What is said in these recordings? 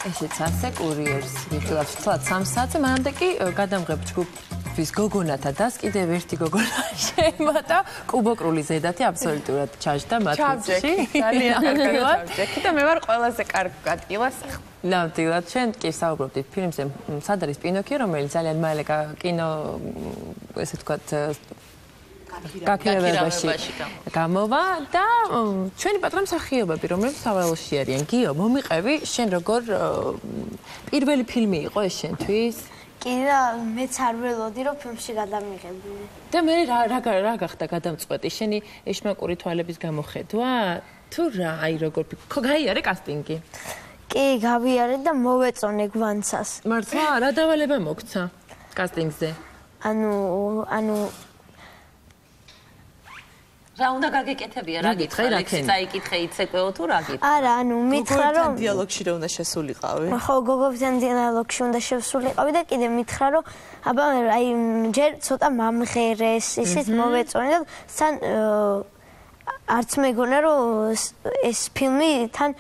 ესეც ასე კურიერს ვიხილავთ თლად 3 საათზე, მანამდე კი გადამღებ ჯგუფის გოგონათა და კიდევ ერთი გოგონა შეემატა კუბოკრული ზედათი აბსოლუტურად ჩაჯდა მათში. ძალიან კარგი და მე ვარ ყველაზე კარგი კატილას. ნამდვილად, ჩვენ კი საუბრობდით ფილმზე სად არის პინოქიო, რომელიც ძალიან მალე კინო ესე ვთქვათ გაქირავებაში გამოვა და ჩვენი პატრონ მსახიობები, რომლებიც სავალოში არიან. გიო, მომიყევი, შენ როგორ პირველი ფილმი იყო ეს შენთვის? კი და მეც არ ველოდი რომ ფილმში გადამიღები. და მე რა გახდა გადამწყვეტი? შენი ეშმაკური თვალების გამოხედვა? თუ რა, აი როგორ გაიარე კასტინგი? კი, გავიარე და მოვეწონე გვანცას. მართლა, რა დავალება მოგცა კასტინგზე? ანუ რა უნდა გაგეკეთებია, რა გითხრა, წაიკითხე იცეკვეო თუ რა გითხრა? არა, მითხრა რომ დიალოგში რა უნდა შესულიყავი? ხო, გოგობთან დიალოგში უნდა შესულიყავი და კიდე მითხრა რომ აბა აი ჯერ ცოტა მამღერეს, ისიც მოვეწონე და თან არც მეგონა რომ ეს ფილმი თან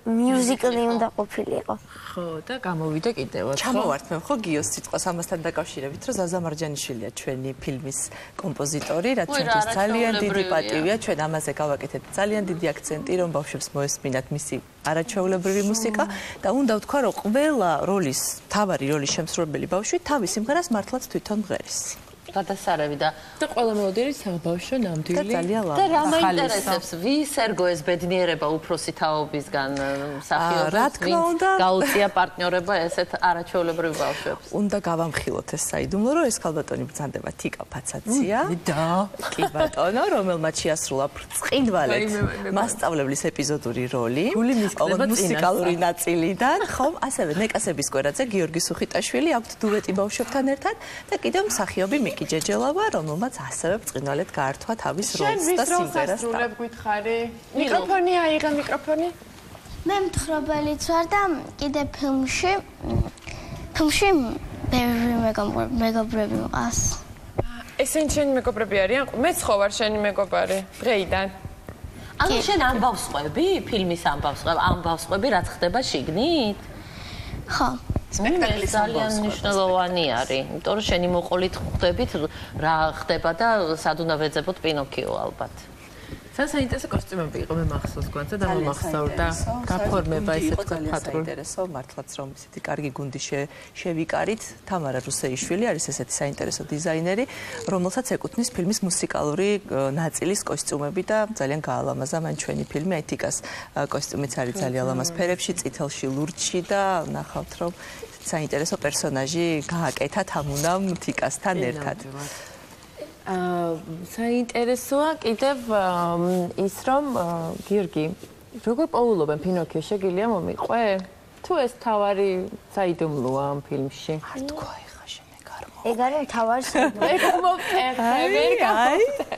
მიუზიკლი უნდა ყოფილიყო. ხო და გამოვიდა კიდევაც. ჩამოვართ მე ხო გიოს სიტყვას ამასთან დაკავშირებით, რომ ზაზა მარჯანიშვილია ჩვენი ფილმის კომპოზიტორი, რაც ჩვენთვის ძალიან დიდი პატივია. ჩვენ ამაზე გავაკეთეთ ძალიან დიდი აქცენტი, რომ ბავშვებს მოესმინათ მისი არაჩვეულებრივი მუსიკა და უნდა ვთქვა, რომ ყველა როლის, თავარი როლის შემსრულებელი ბავშვი თავის სიმღერას მართლაც თვითონ მღერის. გადასარევი და ყველა მელოდიერი საბავშვო ნამდვილი და რა მაინტერესებს ვის ერგო ეს ბედნიერება უფროსი თაობისგან მსახიობს ვინც გაუწია პარტნიორება ესეთ არაჩვეულებრივ ბავშვებს უნდა გავამხილოთ ეს საიდუმლო რომ ეს ქალბატონი ბრძანდება თიკა ფაცაცია და კი ბატონო რომელმაც შეასრულა ბრწყინვალედ მასწავლებლის ეპიზოდური როლი მუსიკალური ნაწილიდან ხომ ასევე ნეკასების კვერაძე გიორგი სუხიტაშვილი აქვთ დუეტი ბავშვებთან ერთად და კიდევ მსახიობი ჯეჯელავა, რომელმაც ასევე ბრწყინვალედ გაართვა თავის როლს და სიმღერას. სრულებ გითხარი. მიკროფონი აიღე მიკროფონი. მე მთხრობელიც ვარ და კიდე ფილმში ბევრი მეგობრები მყავს. ესენი შენი მეგობრები არიან? მეც ხო ვარ შენი მეგობარი დღეიდან. ანუ შენ ამბავს ყვები, ფილმის ამბავს ყვები, ამბავს ყვები, რაც ხდება შიგნით? ხო. სპექტაკლის ძალიან მნიშვნელოვანი არის, იმიტომ რომ შენი მოყოლით ხვდებით რა ხდება და სად უნდა ვეძებოთ პინოქიო ალბათ. საინტერესო კოსტიუმები იყო მე მახსოვს გვანცა და მომახსოვრდა გაფორმება ისე თქვა პატრული. საინტერესო მართლაც რომ ისეთი კარგი გუნდი შევიკარით. თამარა რუსეიშვილი არის ესეთი საინტერესო დიზაინერი, რომელსაც ეკუთვნის ფილმის მუსიკალური ნაწილის კოსტიუმები და ძალიან გაალამაზა მან ჩვენი ფილმი ეთიკას კოსტიუმიც არის ძალიან ლამაზ ფერებში, წითელში, ლურჯში და ნახავთ რომ საინტერესო პერსონაჟი გააკეთა თამუნამ თიკასთან ერთად. საინტერესოა კიდევ ის რომ გიორგი როგორ პოულობენ პინოქიო შეგიძლია მომიყვე? თუ ეს თავარი საიდუმლოა ამ ფილმში? არ თქვა ეხა შენ ეგ არის თავარი საიდუმლო.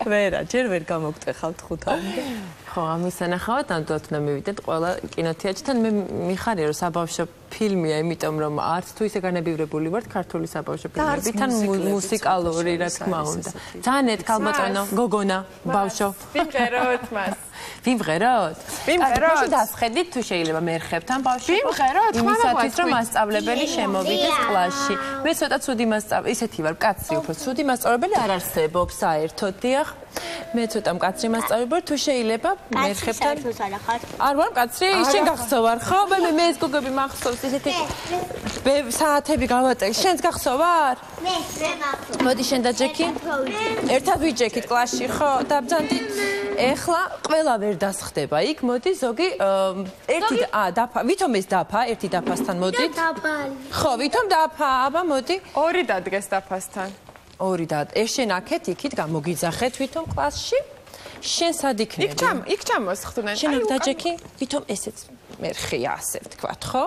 ვერა, ჯერ ვერ გამოგტეხავთ ხუთამდე. ხო, ამის სანახავად ნამდვილად უნდა მივიდეთ ყველა კინოთეატრთან. მე მიხარია რომ საბავშვო ფილმია, იმიტომ რომ არც თუ ისე განებივრებული ვართ ქართული საბავშვო ფილმებიდან მუსიკალური რა თქმა უნდა. ძალიან ერთ ქალბატონო გოგონა ბავშვო. ვიმღეროთ მას. ვიმღეროთ? ვიმღეროთ. დასხედით თუ შეიძლება მერხებთან ბავშვი. ვიმღეროთ, იმისათვის რომ მასწავლებელი შემოვიდეს კლასში. მე ცოტა ცუდი მასწავლებელი, ისეთი ვარ, კაცრი უფრო ცუდი მასწავლებელი არ არსებობს საერთოდ, დიახ. მე ცოტა მკაცრი მასწავლებელი, თუ შეიძლება მერხებთან. არ ვარ კაცრი, შენ გახსოვარ ხო? მე ეს გოგები მახსოვს ისეთი საათები გავატეხე. შენც გახსოვარ? მე მახსოვს. მოდი შენ და ჯექი. ერთად ვიჯექით კლასში ხო? დაბძანდით. ეხლა ყველა ვერ დასხდება იქ, მოდი ზოგი ერთი დაფა, ვითომ ეს დაფა, ერთი დაფასთან მოდით. ხო, ვითომ დაფა, აბა მოდი. ორი დადგეს დაფასთან. ორი და ეს შენ აქეთ იქით გამოგიძახეთ ვითომ კლასში? შენ სად იქნები? იქ ჩამოსხდნენ. შენ აქ დაჯექი? ვითომ ესეც მერხია ასე ვთქვათ, ხო?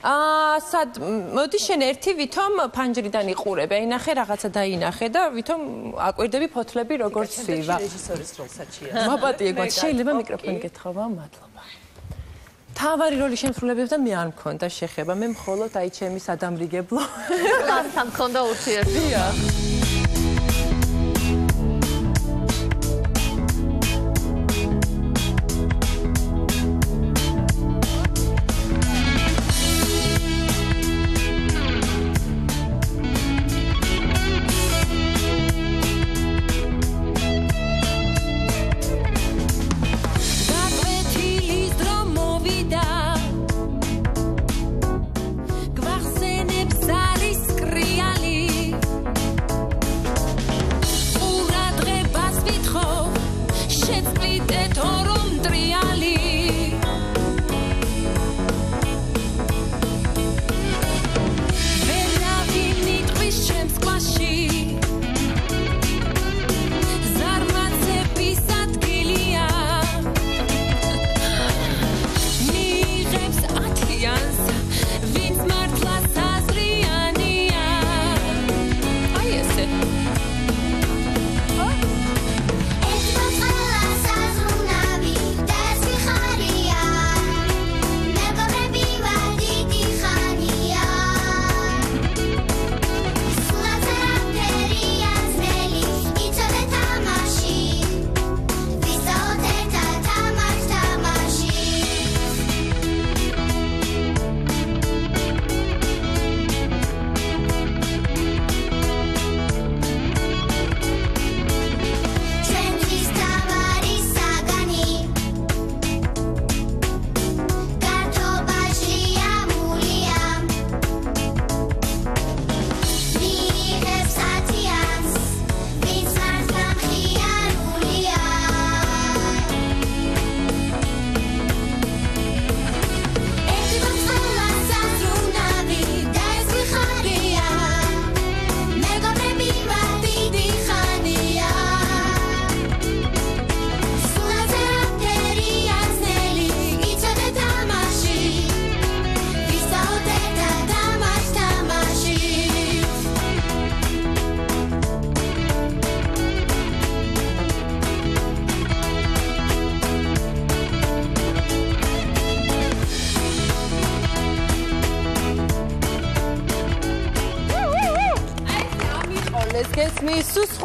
სად მოდი შენ ერთი ვითომ ფანჯრიდან იყურებ, ეინახე რაღაცა დაინახე და ვითომ აკვირდები ფოთლები როგორც სვივა. რეჟისორის როლსაჩია. მაპატიე გვაქვს, შეიძლება მიკროფონი გეთხოვა, მადლობა. თავარი როლის შემსრულებელთან მე არ მქონდა შეხება, მე მხოლოდ აი ჩემი სადამრიგებლო. კლასთან მქონდა ურთიერთობა.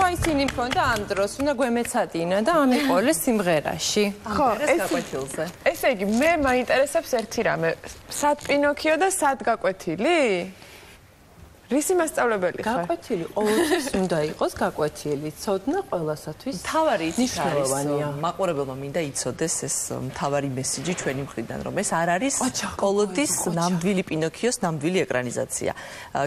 სხვა ისინი მქონდა ამ დროს, უნდა გვემეცადინა და ამიყოლეს სიმღერაში. ხო, ეს გაკვეთილზე. ესე იგი, მე მაინტერესებს ერთი რამე. სად პინოქიო და სად გაკვეთილი? რისი მასწავლებელი ხარ? გაკვეთილი ყოველთვის უნდა იყოს გაკვეთილი, ცოდნა ყველასათვის. თავარი ის მნიშვნელოვანია. მაყურებელმა მინდა იცოდეს ეს თავარი მესიჯი ჩვენი მხრიდან, რომ ეს არ არის კოლოდის ნამდვილი პინოქიოს ნამდვილი ეკრანიზაცია.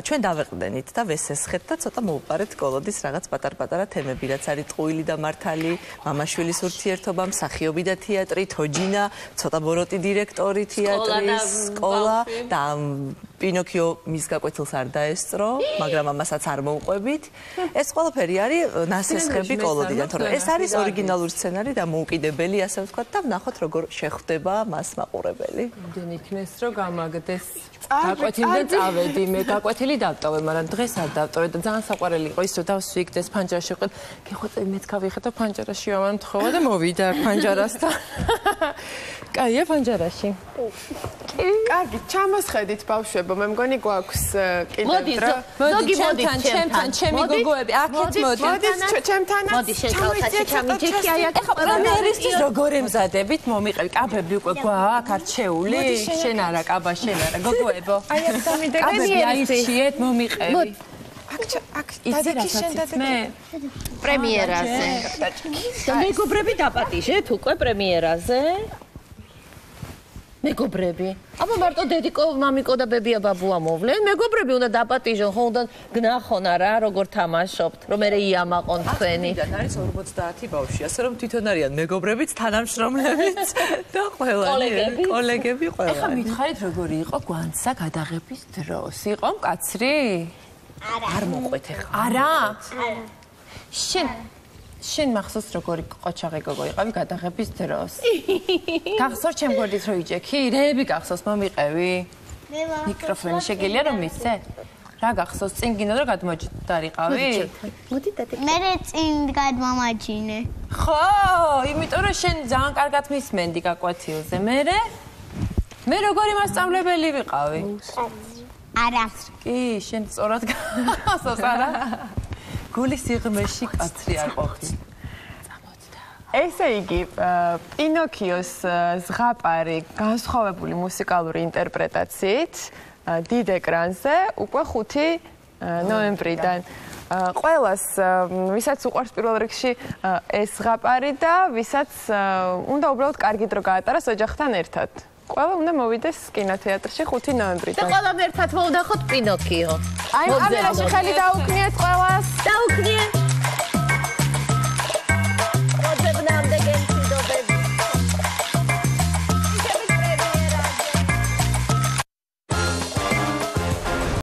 ჩვენ დავეყრდენით და ვესესხეთ და ცოტა მოვუყარეთ კოლოდის რაღაც პატარ-პატარა თემები, რაც არის ტყუილი და მართალი, მამაშვილის ურთიერთობა, მსახიობი და თეატრი, თოჯინა, ცოტა ბოროტი დირექტორი თეატრის, სკოლა და პინოქიო მის გაკვეთილს არ დაესწრო, მაგრამ ამასაც არ მოუყვებით. ეს ყველაფერი არის ნასესხები კოლოდიდან, თორემ ეს არის ორიგინალური სცენარი და მოუკიდებელი, ასე ვთქვათ, და ვნახოთ როგორ შეხვდება მას მაყურებელი. იმდენი იქნეს, რომ გამაგდეს. გაკვეთილიდან წავედი, მე გაკვეთილი დავტოვე, მაგრამ დღეს არ დავტოვე და ძალიან საყვარელი იყო ის, რომ დავსვიგდეს ფანჯარაში ვიყავ. გეხოწე მეც გავიხეთო ფანჯარაში ავარ მთხოვა და მოვიდა ფანჯარასთან. კაია ფანჯარაში. კარგი, ჩამოსხედით ბავშვებო, მე მგონი გვაქვს კიდევ დრო. მოდი, ჩემთან, ჩემი გოგოები, აქეთ მოდი. მოდი, ჩემთანაც. მოდი, შენ კალთაში ჩამიჯექი აი აქ. ეხლა პრემიერისთვის როგორ ემზადებით? მომიყევი, კაბები უკვე გვაქვს არჩეული? შენ არა, კაბა, შენ არა, გოგოებო. აი აქ დამიდეკე. კაბები აიჩიეთ, მომიყევი. აქ დადეკი შენ დადეკი. მე პრემიერაზე. და მეგობრები დაპატიჟეთ უკვე პრემიერაზე. მეგობრები. აბა მარტო დედიკო, მამიკო და ბებია ბაბუა მოვლენ. მეგობრები უნდა დაპატიჟონ, ხო უნდა გნახონ არა, როგორ თამაშობთ, რომ მე იამაყონ თქვენი. აქედან არის 50 ბავშვი, ასე რომ თვითონ არიან მეგობრებიც, თანამშრომლებიც და ყველანი, კოლეგები ყველანი. ეხლა მითხარით როგორი იყო გვანცა გადაღების დროს? იყო მკაცრი? არ მოყვეთ ეხლა. არა? შენ მახსოვს როგორი ყოჩაღი გოგო იყავი გადაღების დროს? გახსოვს ჩემ გვერდით რო იჯექი? რეები გახსოვს მომიყევი? მიკროფონი შეგიძლია რომ მისცე? რა გახსოვს წინ გინდა რომ გადმოჯდარიყავი? მოდი დადე. მე წინ გადმომაჯინე. ხო, იმიტომ რომ შენ ძალიან კარგად მისმენდი გაკვეთილზე. მე როგორი მასწავლებელი ვიყავი? არა. კი, შენ სწორად გახსოვს არა? გული სიღრმეში კაცრი არ ყოფილი. ესე იგი, პინოქიოს ზღაპარი განსხვავებული მუსიკალური ინტერპრეტაციით დიდ ეკრანზე უკვე 5 ნოემბრიდან. ყველას, ვისაც უყვარს პირველ რიგში ეს ზღაპარი და ვისაც უნდა უბრალოდ კარგი დრო გაატაროს ოჯახთან ერთად. ყველა უნდა მოვიდეს კინოთეატრში 5 ნოემბრიდან. და ყველამ ერთად მოვდახოთ პინოქიო. აი, კამერაში ხელი დაუქნიეთ ყველას. დაუქნიე.